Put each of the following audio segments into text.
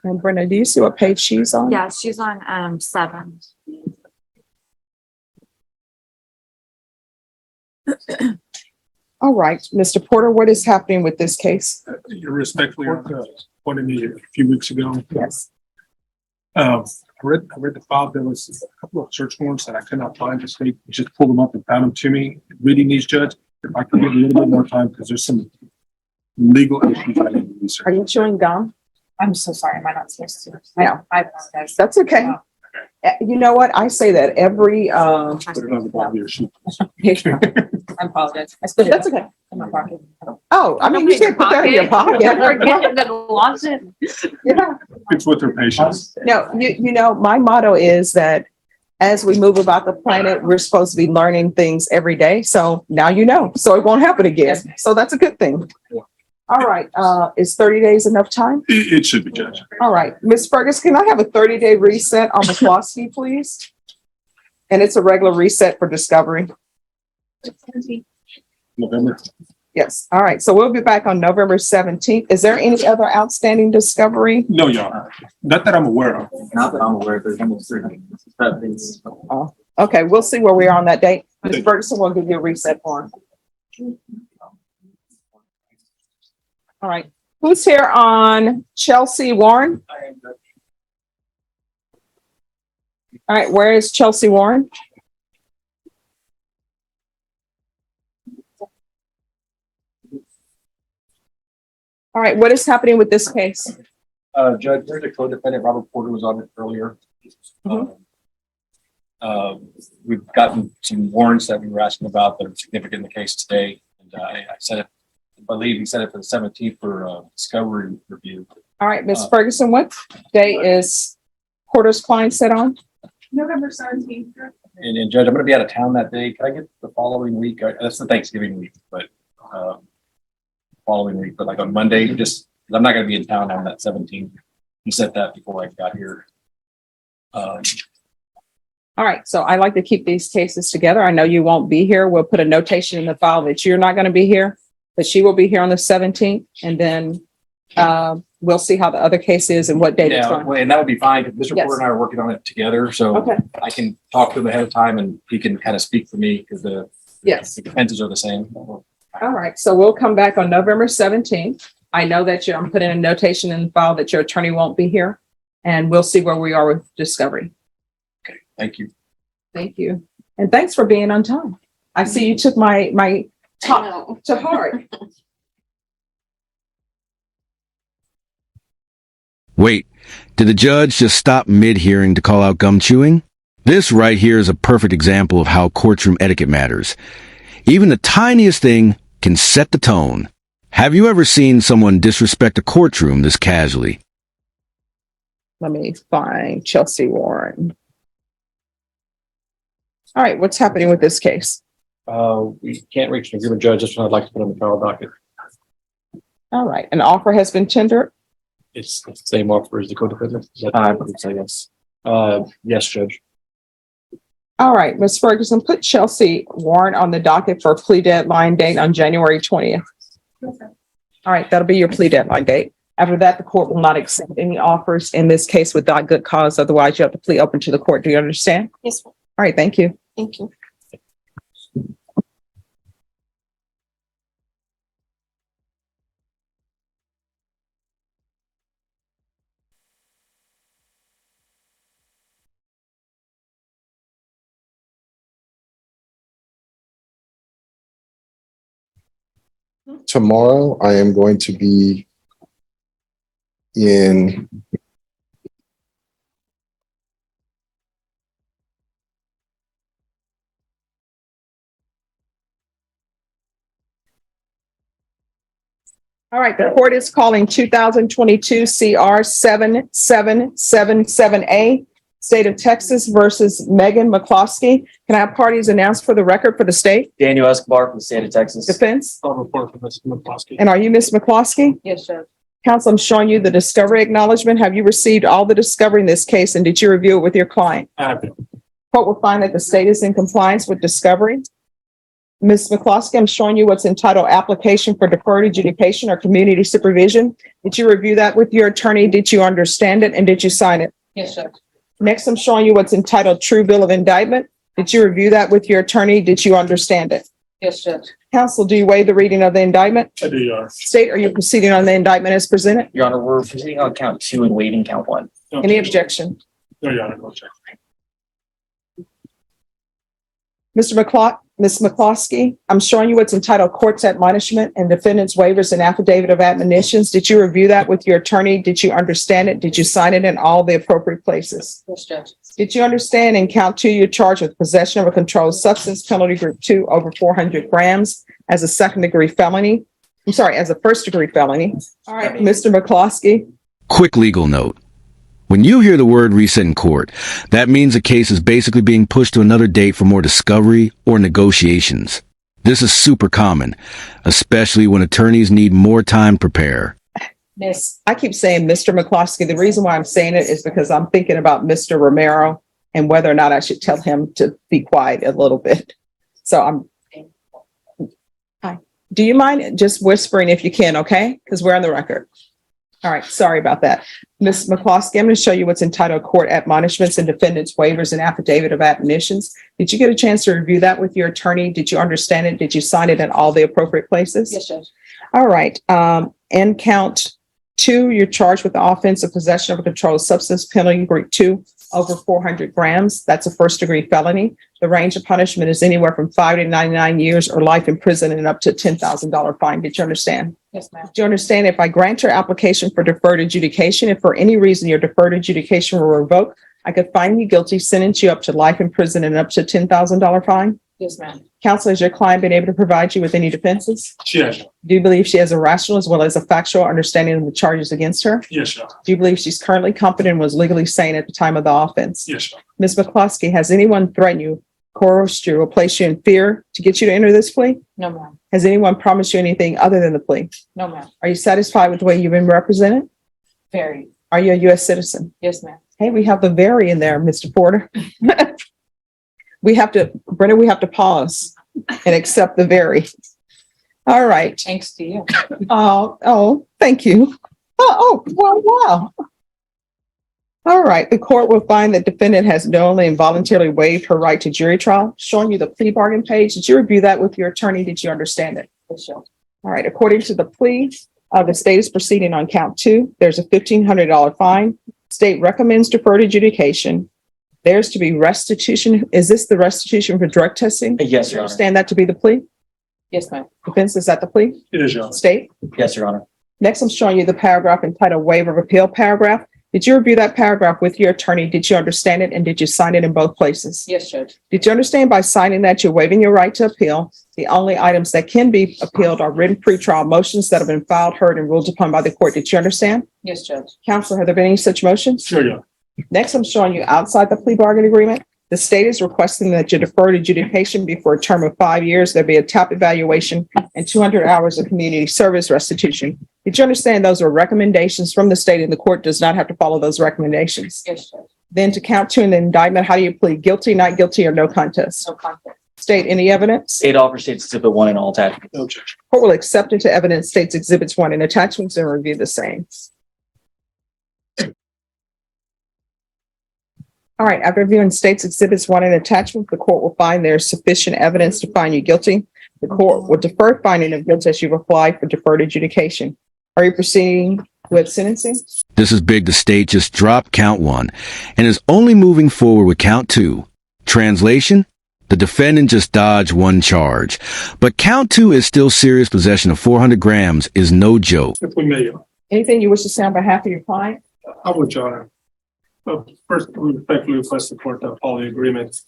And Brenda, do you see what page she's on? Yeah, she's on 7. All right, Mr. Porter, what is happening with this case? You respectfully appointed me a few weeks ago. Yes. I read the file. There was a couple of search warrants that I could not find. Just pulled them up and found them to me. Reading these, Judge, if I could get a little bit more time, because there's some legal issues I need to research. Are you chewing gum? I'm so sorry. Am I not supposed to? Yeah. I apologize. That's okay. You know what? I say that every, Put it on the bottom of your sheet. I apologize. I spit it That's okay. in my pocket. Oh, I mean, you can't put that in your pocket. Launch it. Yeah. It's with their patience. No, you know, my motto is that as we move about the planet, we're supposed to be learning things every day. So now you know, so it won't happen again. So that's a good thing. All right, is 30 days enough time? It should be, Judge. All right, Ms. Fergus, can I have a 30-day reset on McCloskey, please? And it's a regular reset for discovery. November. Yes, all right, so we'll be back on November 17th. Is there any other outstanding discovery? No, Your Honor. Not that I'm aware of. Not that I'm aware of, there's almost 3 things. Okay, we'll see where we are on that date. Ms. Ferguson will give you a reset form. All right, who's here on Chelsea Warren? All right, where is Chelsea Warren? All right, what is happening with this case? Judge, there's a co-defendant, Robert Porter was on it earlier. We've gotten some warrants that we were asking about that are significant in the case today. And I said it, I believe he said it for the 17th for discovery review. All right, Ms. Ferguson, what day is Porter's client set on? November 17th. And Judge, I'm going to be out of town that day. Can I get the following week? That's the Thanksgiving week, but following week, but like on Monday, just I'm not going to be in town on that 17th. He said that before I got here. All right, so I like to keep these cases together. I know you won't be here. We'll put a notation in the file that you're not going to be here, but she will be here on the 17th. And then we'll see how the other case is and what date it's on. And that would be fine. Mr. Yes. Porter and I are working on it together. So Okay. I can talk to him ahead of time and he can kind of speak for me because the defenses are the same. All right, so we'll come back on November 17th. I know that I'm putting a notation in the file that your attorney won't be here, and we'll see where we are with discovery. Okay, thank you. Thank you. And thanks for being on time. I see you took my talk to heart. Wait, did the judge just stop mid-hearing to call out gum chewing? This right here is a perfect example of how courtroom etiquette matters. Even the tiniest thing can set the tone. Have you ever seen someone disrespect a courtroom this casually? Let me find Chelsea Warren. All right, what's happening with this case? We can't reach an agreement, Judge. This one I'd like to put on the trial docket. All right, an offer has been tendered. It's the same offer as the co-defendant. I would say yes. Yes, Judge. All right, Ms. Ferguson, put Chelsea Warren on the docket for a plea deadline date on January 20th. All right, that'll be your plea deadline date. After that, the court will not accept any offers in this case without good cause. Otherwise, you have to plea open to the court. Do you understand? Yes, All right, thank you. thank you. Tomorrow, I am going to be in All right, the court is calling 2022 CR 7777A, State of Texas versus Megan McCloskey. Can I have parties announced for the record for the state? Daniel Escobar from the state of Texas. Defense? I'll report for Mr. McCloskey. And are you Ms. McCloskey? Yes, Judge. Counsel, I'm showing you the discovery acknowledgement. Have you received all the discovery in this case and did you review it with your client? Court will find that the state is in compliance with discovery. Ms. McCloskey, I'm showing you what's entitled Application for Deferred Adjudication or Community Supervision. Did you review that with your attorney? Did you understand it? And did you sign it? Yes, Judge. Next, I'm showing you what's entitled True Bill of Indictment. Did you review that with your attorney? Did you understand it? Yes, Judge. Counsel, do you waive the reading of the indictment? I do, Your Honor. State, are you proceeding on the indictment as presented? Your Honor, we're proceeding on count 2 and waiving count 1. No Any objection. objection? No, Your Honor, no objection. Ms. McCloskey, I'm showing you what's entitled Court's Admonishment and Defendant's Waivers and Affidavit of Admonitions. Did you review that with your attorney? Did you understand it? Did you sign it in all the appropriate places? Yes, Judge. Did you understand in count 2, you're charged with possession of a controlled substance, penalty group 2, over 400 grams as a second-degree felony? I'm sorry, as a first-degree felony. All right, Mr. McCloskey. Quick legal note. When you hear the word reset in court, that means a case is basically being pushed to another date for more discovery or negotiations. This is super common, especially when attorneys need more time to prepare. Miss, I keep saying Mr. McCloskey. The reason why I'm saying it is because I'm thinking about Mr. Romero and whether or not I should tell him to be quiet a little bit. So hi. Do you mind just whispering if you can, okay? Because we're on the record. All right, sorry about that. Ms. McCloskey, I'm going to show you what's entitled Court Admonishments and Defendant's Waivers and Affidavit of Admonitions. Did you get a chance to review that with your attorney? Did you understand it? Did you sign it in all the appropriate places? Yes, Judge. All right. In count 2, you're charged with the offense of possession of a controlled substance, penalty group 2, over 400 grams. That's a first-degree felony. The range of punishment is anywhere from 5 to 99 years or life in prison and up to $10,000 fine. Did you understand? Yes, ma'am. Do you understand if I grant your application for deferred adjudication, if for any reason your deferred adjudication were revoked, I could find you guilty, sentence you up to life in prison and up to $10,000 fine? Yes, ma'am. Counsel, has your client been able to provide you with any defenses? Yes, Do you believe she has a rational as well as a factual understanding of the charges against her? yes, Your Honor. Do you believe she's currently competent and was legally sane at the time of the offense? Yes, Your Honor. Ms. McCloskey, has anyone threatened you, coerced you, or placed you in fear to get you to enter this plea? No, ma'am. Has anyone promised you anything other than the plea? No, ma'am. Are you satisfied with the way you've been represented? Very. Are you a U.S. citizen? Yes, ma'am. Hey, we have the very in there, Mr. Porter. Brenda, we have to pause and accept the very. All right. Thanks to you. Oh, thank you. Wow. All right. The court will find that defendant has knowingly and voluntarily waived her right to jury trial. Showing you the plea bargain page. Did you review that with your attorney? Did you understand it? Yes, Judge. All right. According to the plea, the state is proceeding on count 2. There's a $1,500 fine. State recommends deferred adjudication. There's to be restitution. Is this the restitution for drug testing? Yes, You Your Honor. understand that to be the plea? Yes, ma'am. Defense, is that the plea? It is, Your Honor. State? Yes, Your Honor. Next, I'm showing you the paragraph entitled Waiver of Appeal paragraph. Did you review that paragraph with your attorney? Did you understand it? And did you sign it in both places? Yes, Judge. Did you understand by signing that you're waiving your right to appeal? The only items that can be appealed are written pretrial motions that have been filed, heard, and ruled upon by the court. Did you understand? Yes, Judge. Counsel, have there been any such motions? Sure, Your Honor. Next, I'm showing you outside the plea bargain agreement. The state is requesting that your deferred adjudication be for a term of 5 years. There'll be a TAP evaluation and 200 hours of community service restitution. Did you understand those are recommendations from the state and the court does not have to follow those recommendations? Yes, Judge. Then to count 2 in the indictment, how do you plead? Guilty, not guilty, or no contest? No contest. State, any evidence? State offer states Exhibit 1 and all attachments. No objection. Court will accept into evidence states exhibits 1 and attachments and review the same. All right, after reviewing states exhibits 1 and attachments, the court will find there is sufficient evidence to find you guilty. The court will defer finding of guilt as you've applied for deferred adjudication. Are you proceeding with sentencing? This is big. The state just dropped count 1 and is only moving forward with count 2. Translation? The defendant just dodged 1 charge, but count 2 is still serious possession of 400 grams is no joke. If we may, Your Honor. Anything you wish to say on behalf of your client? I would, Your Honor. First, we respectfully request the court to follow the agreement.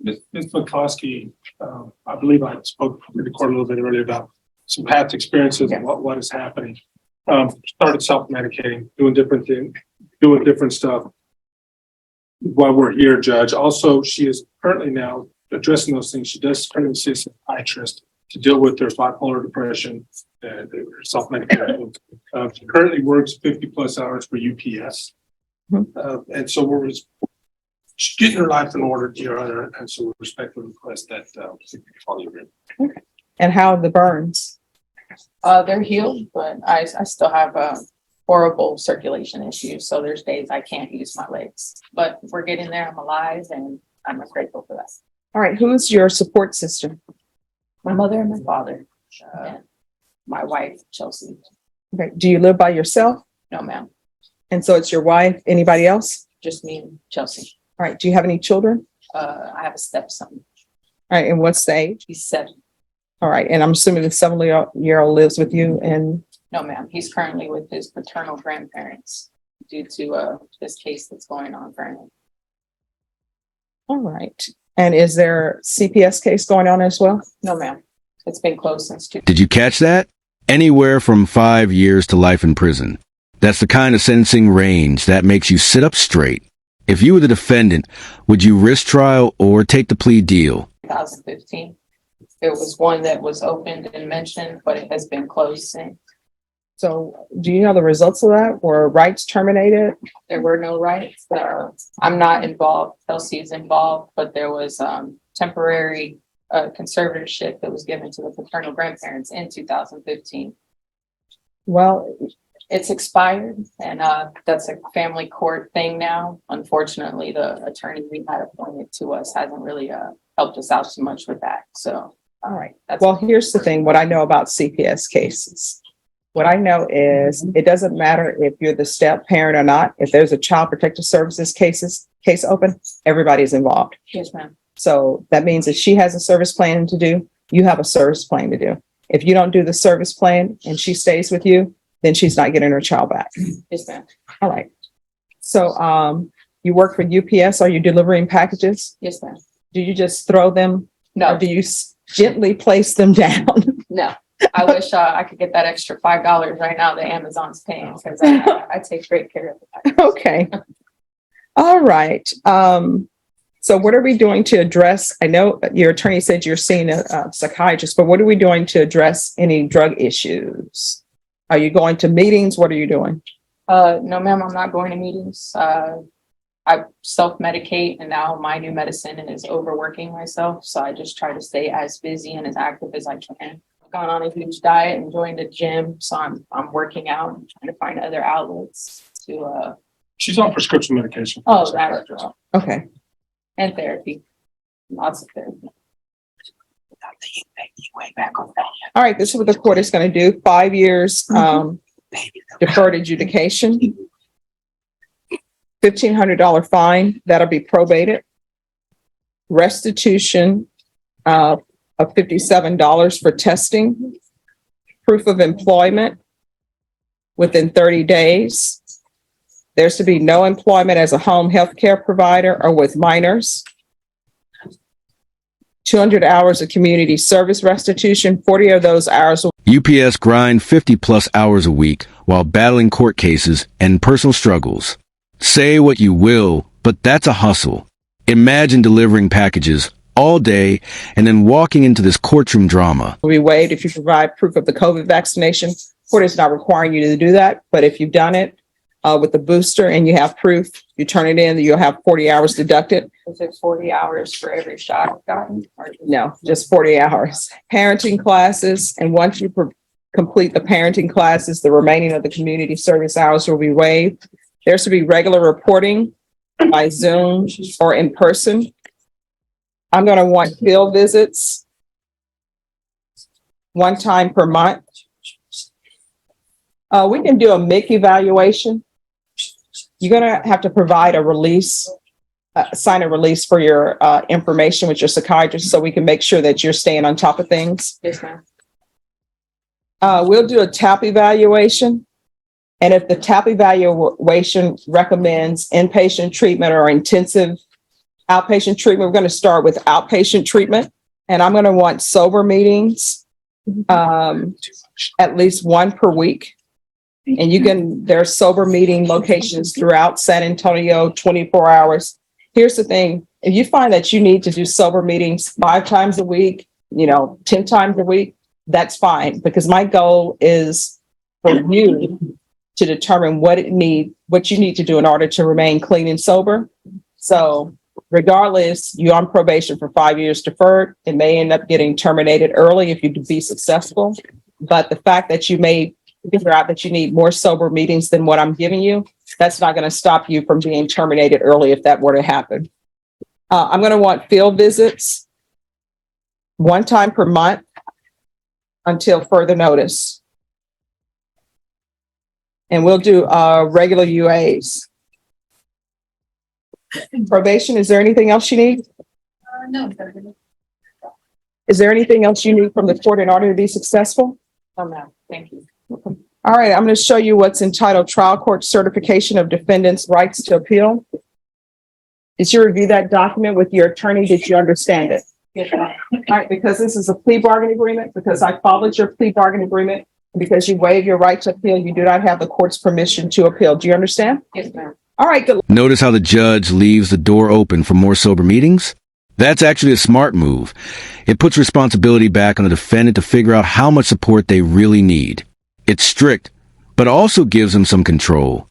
Ms. McCloskey, I believe I spoke to the court a little bit earlier about some past experiences and what is happening. Started self-medicating, doing different stuff while we're here, Judge. Also, she is currently now addressing those things. She does currently see a psychiatrist to deal with their bipolar depression, self-medication. She currently works 50 plus hours for UPS. And so She's getting her life in order, Your Honor, and so we respectfully request that, you follow your agreement. And how are the burns? They're healed, but I still have horrible circulation issues. So there's days I can't use my legs, but we're getting there. I'm alive and I'm grateful for that. All right, who's your support system? My mother and my father, and my wife, Chelsea. Okay, do you live by yourself? No, ma'am, And so it's your wife, anybody else? just me and Chelsea. All right, do you have any children? I have a stepson. All right, and what's the age? He's 7. All right, and I'm assuming the 7-year-old lives with you and, No, ma'am. He's currently with his paternal grandparents due to this case that's going on currently. all right. And is there CPS case going on as well? No, ma'am. It's been closed since Did you catch that? Anywhere from 5 years to life in prison. That's the kind of sentencing range that makes you sit up straight. If you were the defendant, would you risk trial or take the plea deal? 2015. There was one that was opened and mentioned, but it has been closed since. So do you know the results of that? Were rights terminated? There were no rights. I'm not involved. Chelsea is involved, but there was temporary conservatorship that was given to the paternal grandparents in 2015. Well, It's expired, and that's a family court thing now. Unfortunately, the attorney we had appointed to us hasn't really helped us out too much with that. So, all right. that's Well, here's the thing, what I know about CPS cases. What I know is it doesn't matter if you're the step parent or not. If there's a child protective services case open, everybody's involved. yes, ma'am. So that means if she has a service plan to do, you have a service plan to do. If you don't do the service plan and she stays with you, then she's not getting her child back. Yes, ma'am. All right. So you work for UPS. Are you delivering packages? Yes, ma'am. Do you just throw them? Or No, do you gently place them down? no. I wish I could get that extra $5 right now that Amazon's paying, because I take great care of it. Okay. All right. So what are we doing to address? I know your attorney said you're seeing a psychiatrist, but what are we doing to address any drug issues? Are you going to meetings? What are you doing? No, ma'am, I'm not going to meetings. I self-medicate, and now my new medicine is overworking myself. So I just try to stay as busy and as active as I can. I've gone on a huge diet and joined the gym. So I'm working out and trying to find other outlets to, She's on prescription medication. that as well. Okay. And therapy, lots of therapy. All right. This is what the court is going to do. 5 years deferred adjudication. $1,500 fine. That'll be probated. Restitution of $57 for testing. Proof of employment within 30 days. There's to be no employment as a home health care provider or with minors. 200 hours of community service restitution. 40 of those hours will UPS grind 50 plus hours a week while battling court cases and personal struggles. Say what you will, but that's a hustle. Imagine delivering packages all day and then walking into this courtroom drama. be waived if you provide proof of the COVID vaccination. Court is not requiring you to do that, but if you've done it with the booster and you have proof, you turn it in, you'll have 40 hours deducted. Is it 40 hours for every shot I've gotten? Or No, just 40 hours. Parenting classes, and once you complete the parenting classes, the remaining of the community service hours will be waived. There's to be regular reporting by Zoom or in person. I'm going to want field visits 1 time per month. We can do a MIC evaluation. You're going to have to provide a release, sign a release for your information with your psychiatrist so we can make sure that you're staying on top of things. yes, ma'am. We'll do a TAP evaluation. And if the TAP evaluation recommends inpatient treatment or intensive outpatient treatment, we're going to start with outpatient treatment. And I'm going to want sober meetings, at least 1 per week. And there are sober meeting locations throughout San Antonio, 24 hours. Here's the thing. If you find that you need to do sober meetings 5 times a week, 10 times a week, that's fine, because my goal is for you to determine what you need to do in order to remain clean and sober. So Regardless, you're on probation for 5 years deferred. It may end up getting terminated early if you be successful. But the fact that you may figure out that you need more sober meetings than what I'm giving you, that's not going to stop you from being terminated early if that were to happen. I'm going to want field visits 1 time per month until further notice. And we'll do regular UAs. Probation, is there anything else you need? No. Is there anything else you need from the court in order to be successful? No, thank you. All right, I'm going to show you what's entitled Trial Court Certification of Defendant's Rights to Appeal. Did you review that document with your attorney? Did you understand it? Yes, ma'am. All right, because this is a plea bargain agreement, because I followed your plea bargain agreement, because you waive your right to appeal, you do not have the court's permission to appeal. Do you understand? Yes, ma'am. All right, good. Notice how the judge leaves the door open for more sober meetings? That's actually a smart move. It puts responsibility back on the defendant to figure out how much support they really need. It's strict, but also gives them some control.